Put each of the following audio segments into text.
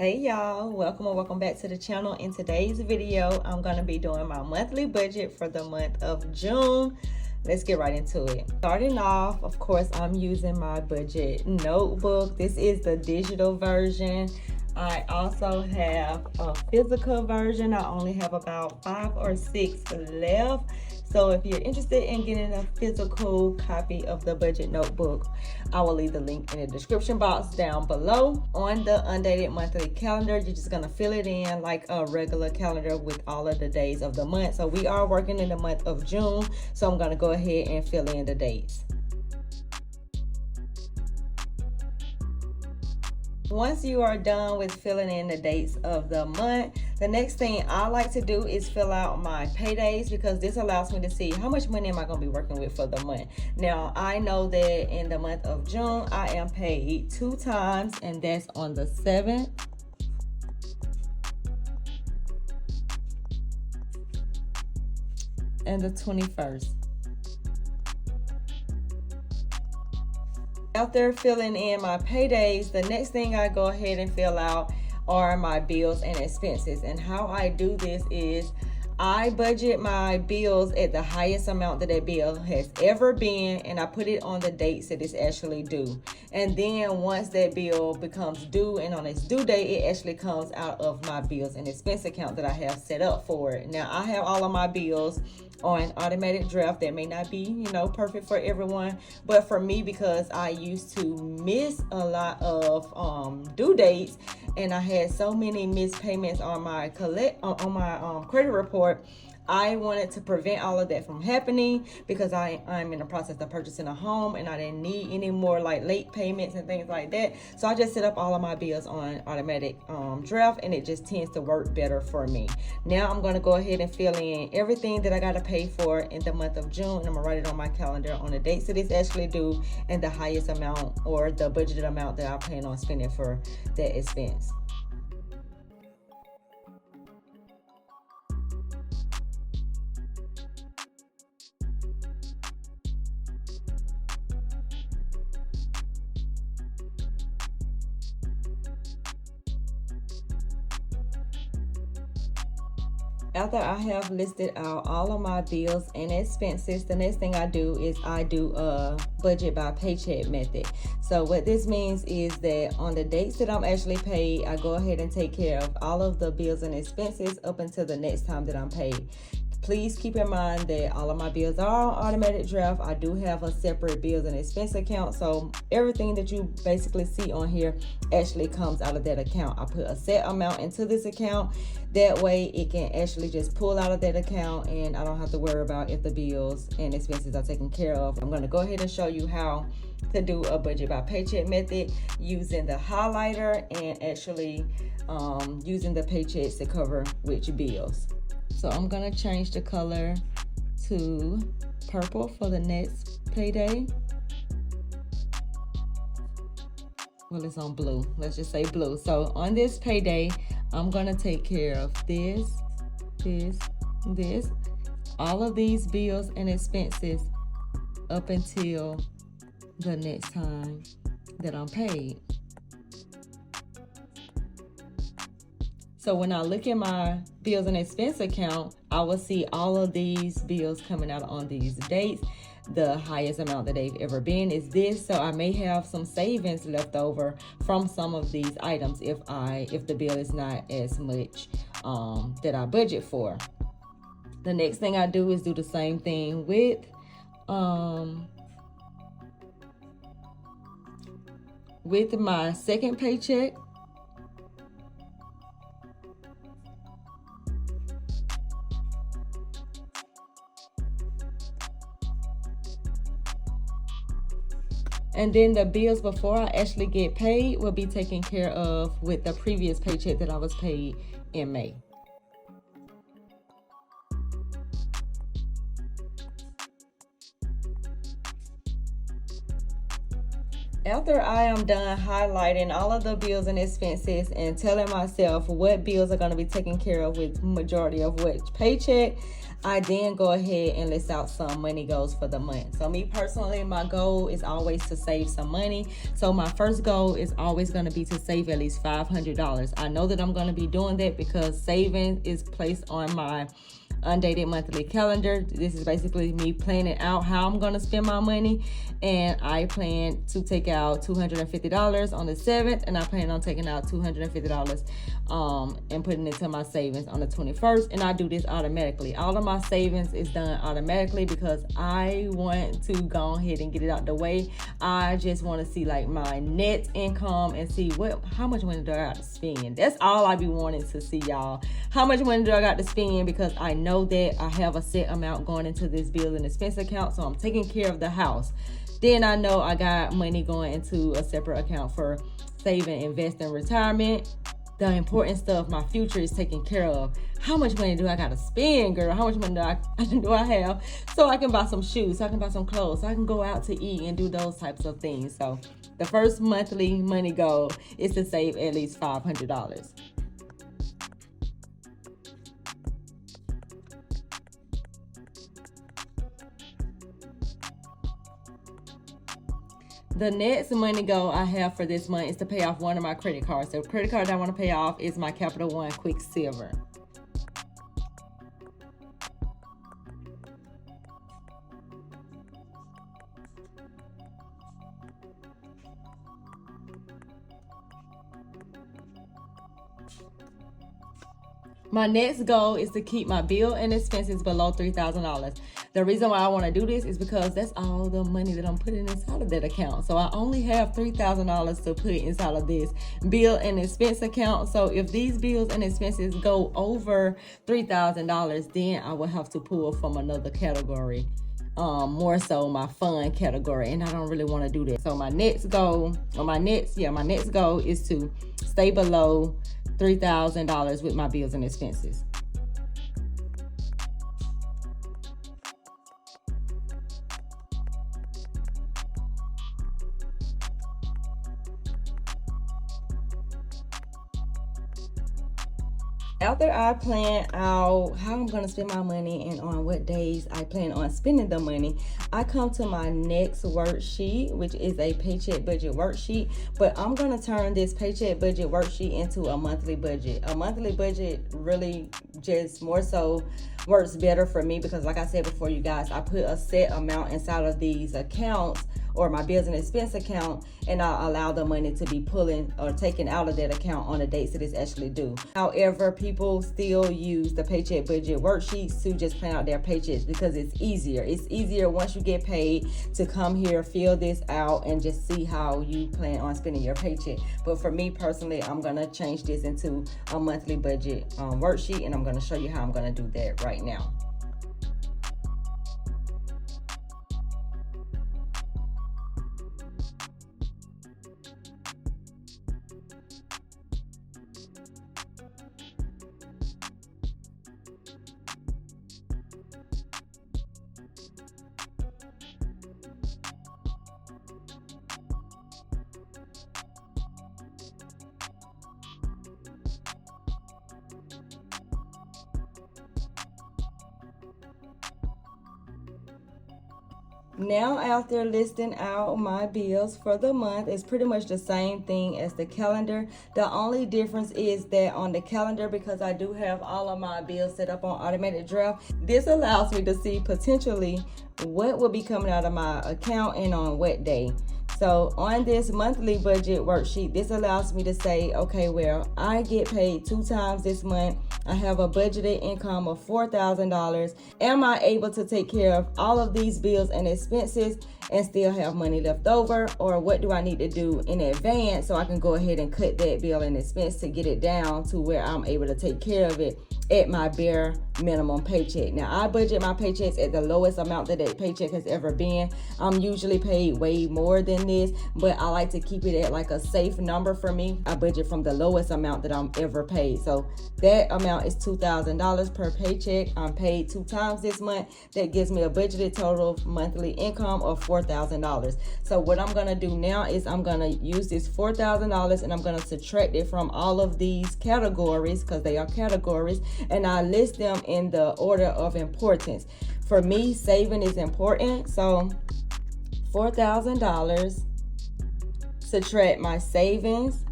Hey y'all, welcome or welcome back to the channel. In today's video, I'm going to be doing my monthly budget for the month of June. Let's get right into it. Starting off, of course, I'm using my budget notebook. This is the digital version. I also have a physical version. I only have about 5 or 6 left. So if you're interested in getting a physical copy of the budget notebook, I will leave the link in the description box down below. On the undated monthly calendar, you're just gonna fill it in like a regular calendar with all of the days of the month. So we are working in the month of June, so I'm gonna go ahead and fill in the dates. Once you are done with filling in the dates of the month, the next thing I like to do is fill out my paydays, because this allows me to see how much money am I going to be working with for the month. Now, I know that in the month of June, I am paid 2 times, and that's on the 7th and the 21st. After filling in my paydays, the next thing I go ahead and fill out are my bills and expenses. And how I do this is I budget my bills at the highest amount that bill has ever been, and I put it on the dates that it's actually due. And then once that bill becomes due and on its due date, it actually comes out of my bills and expense account that I have set up for it. Now, I have all of my bills on automatic draft. That may not be, perfect for everyone, but for me, because I used to miss a lot of due dates, and I had so many missed payments on my credit report, I wanted to prevent all of that from happening, because I'm in the process of purchasing a home and I didn't need any more like late payments and things like that. So I just set up all of my bills on automatic draft, and it just tends to work better for me. Now I'm going to go ahead and fill in everything that I got to pay for in the month of June, and I'm going to write it on my calendar on the dates that it's actually due and the highest amount or the budgeted amount that I plan on spending for that expense. After I have listed out all of my bills and expenses, the next thing I do is I do a budget by paycheck method. So what this means is that on the dates that I'm actually paid, I go ahead and take care of all of the bills and expenses up until the next time that I'm paid. Please keep in mind that all of my bills are on automatic draft. I do have a separate bills and expense account, so everything that you basically see on here actually comes out of that account. I put a set amount into this account. That way it can actually just pull out of that account, and I don't have to worry about if the bills and expenses are taken care of. I'm going to go ahead and show you how to do a budget by paycheck method using the highlighter and actually using the paychecks to cover which bills. So I'm going to change the color to purple for the next payday. Well, it's on blue. Let's just say blue. So on this payday, I'm going to take care of this, all of these bills and expenses up until the next time that I'm paid. So when I look at my bills and expense account, I will see all of these bills coming out on these dates. The highest amount that they've ever been is this. So I may have some savings left over from some of these items if the bill is not as much that I budget for. The next thing I do is do the same thing with my second paycheck. And then the bills before I actually get paid will be taken care of with the previous paycheck that I was paid in May. After I am done highlighting all of the bills and expenses and telling myself what bills are going to be taken care of with majority of which paycheck, I then go ahead and list out some money goals for the month. So me personally, my goal is always to save some money. So my first goal is always going to be to save at least $500. I know that I'm going to be doing that because saving is placed on my undated monthly calendar. This is basically me planning out how I'm going to spend my money, and I plan to take out $250 on the 7th, and I plan on taking out $250 and putting it into my savings on the 21st, and I do this automatically. All of my savings is done automatically because I want to go ahead and get it out the way. I just want to see like my net income and see how much money do I got to spend. That's all I be wanting to see, y'all. How much money do I got to spend, because I know that I have a set amount going into this bill and expense account, so I'm taking care of the house. Then I know I got money going into a separate account for saving, investing, retirement. The important stuff, my future, is taken care of. How much money do I gotta spend, girl? How much money do I have so I can buy some shoes, so I can buy some clothes, so I can go out to eat and do those types of things. So the first monthly money goal is to save at least $500. The next money goal I have for this month is to pay off one of my credit cards. The credit card I want to pay off is my Capital One Quicksilver. My next goal is to keep my bill and expenses below $3,000. The reason why I want to do this is because that's all the money that I'm putting inside of that account. So I only have $3,000 to put inside of this bill and expense account. So if these bills and expenses go over $3,000, then I will have to pull from another category. More so my fun category, and I don't really want to do that. So my next goal is to stay below $3,000 with my bills and expenses. After I plan out how I'm going to spend my money and on what days I plan on spending the money, I come to my next worksheet, which is a paycheck budget worksheet. But I'm going to turn this paycheck budget worksheet into a monthly budget. A monthly budget really just more so works better for me because, like I said before, you guys, I put a set amount inside of these accounts or my bills and expense account, and I allow the money to be pulling or taken out of that account on the dates that it's actually due. However, people still use the paycheck budget worksheets to just plan out their paychecks because it's easier. It's easier once you get paid to come here, fill this out, and just see how you plan on spending your paycheck. But for me personally, I'm gonna change this into a monthly budget worksheet, and I'm gonna show you how I'm gonna do that right now. Now, after listing out my bills for the month, it's pretty much the same thing as the calendar. The only difference is that on the calendar, because I do have all of my bills set up on automated draft, this allows me to see potentially what will be coming out of my account and on what day. So on this monthly budget worksheet, this allows me to say, okay, well, I get paid 2 times this month. I have a budgeted income of $4,000. Am I able to take care of all of these bills and expenses and still have money left over? Or what do I need to do in advance so I can go ahead and cut that bill and expense to get it down to where I'm able to take care of it at my bare minimum paycheck. Now, I budget my paychecks at the lowest amount that paycheck has ever been. I'm usually paid way more than this, but I like to keep it at like a safe number for me. I budget from the lowest amount that I'm ever paid. So that amount is $2,000 per paycheck. I'm paid 2 times this month. That gives me a budgeted total monthly income of $4,000. So what I'm gonna do now is I'm gonna use this $4,000 and I'm gonna subtract it from all of these categories, because they are categories, and I list them in the order of importance. For me, saving is important, so $4,000, subtract my savings,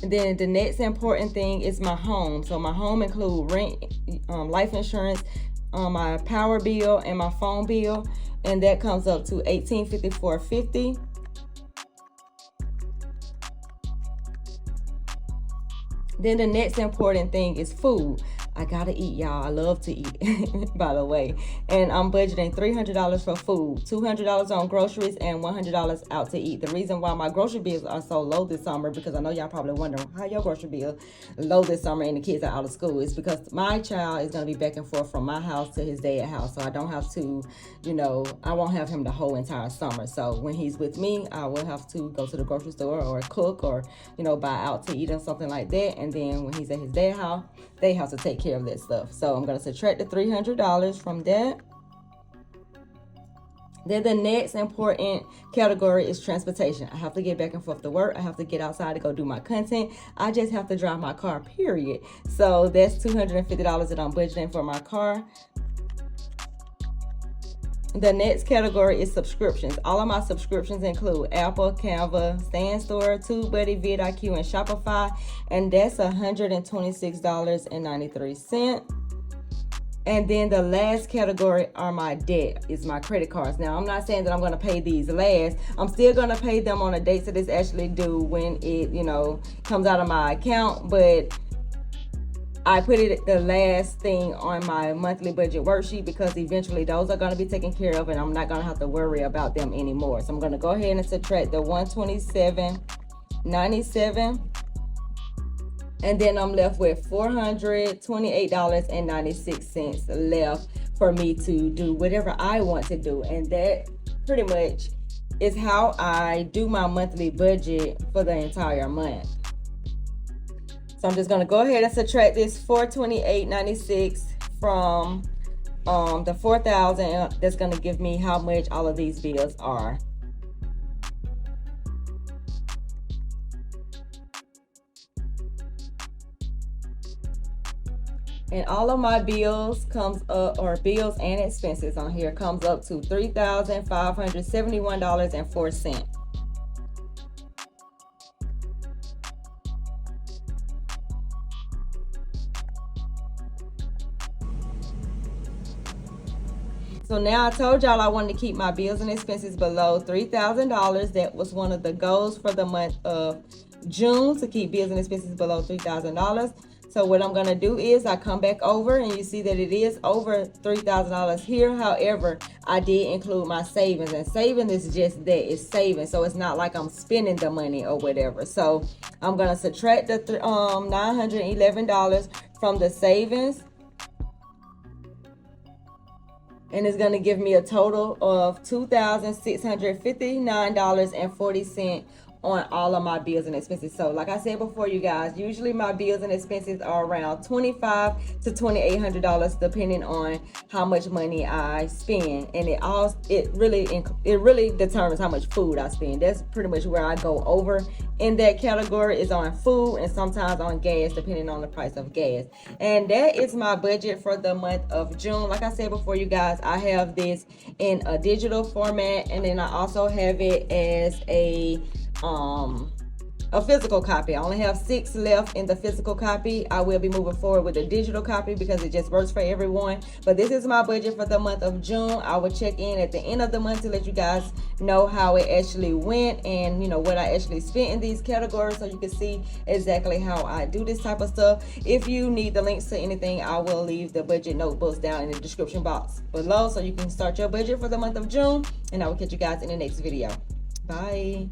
and then the next important thing is my home. So my home include rent, life insurance, my power bill, and my phone bill, and that comes up to $1,854.50. Then the next important thing is food. I gotta eat, y'all. I love to eat, by the way. And I'm budgeting $300 for food, $200 on groceries, and $100 out to eat. The reason why my grocery bills are so low this summer, because I know y'all probably wondering how your grocery bill low this summer and the kids are out of school, is because my child is gonna be back and forth from my house to his dad's house. So I don't have to, I won't have him the whole entire summer. So when he's with me, I will have to go to the grocery store or cook or, buy out to eat or something like that. And then when he's at his dad's house, they have to take care of that stuff. So I'm going to subtract the $300 from that. Then the next important category is transportation. I have to get back and forth to work. I have to get outside to go do my content. I just have to drive my car, period. So that's $250 that I'm budgeting for my car. The next category is subscriptions. All of my subscriptions include Apple, Canva, StanStore, TubeBuddy, vidIQ, and Shopify, and that's $126.93. And then the last category are my debt, is my credit cards. Now, I'm not saying that I'm going to pay these last. I'm still going to pay them on a date that it's actually due when it, comes out of my account, but I put it the last thing on my monthly budget worksheet because eventually those are going to be taken care of and I'm not going to have to worry about them anymore. So I'm going to go ahead and subtract the $127.97, and then I'm left with $428.96 left for me to do whatever I want to do. And that pretty much is how I do my monthly budget for the entire month. So I'm just going to go ahead and subtract this $428.96 from the $4,000. That's going to give me how much all of these bills are. And all of my bills comes up, or bills and expenses on here, comes up to $3,571.04. So now I told y'all I wanted to keep my bills and expenses below $3,000. That was one of the goals for the month of June, to keep bills and expenses below $3,000. So what I'm going to do is I come back over and you see that it is over $3,000 here. However, I did include my savings, and saving is just that, it's saving. So it's not like I'm spending the money or whatever. So I'm going to subtract the $911 from the savings. And it's going to give me a total of $2,659.40 on all of my bills and expenses. So like I said before, you guys, usually my bills and expenses are around $2,500 to $2,800 depending on how much money I spend. And it really determines how much food I spend. That's pretty much where I go over in that category, is on food and sometimes on gas, depending on the price of gas. And that is my budget for the month of June. Like I said before, you guys, I have this in a digital format, and then I also have it as a physical copy. I only have 6 left in the physical copy. I will be moving forward with the digital copy because it just works for everyone. But this is my budget for the month of June. I will check in at the end of the month to let you guys know how it actually went and what I actually spent in these categories, so you can see exactly how I do this type of stuff. If you need the links to anything, I will leave the budget notebooks down in the description box below so you can start your budget for the month of June, and I will catch you guys in the next video. Bye.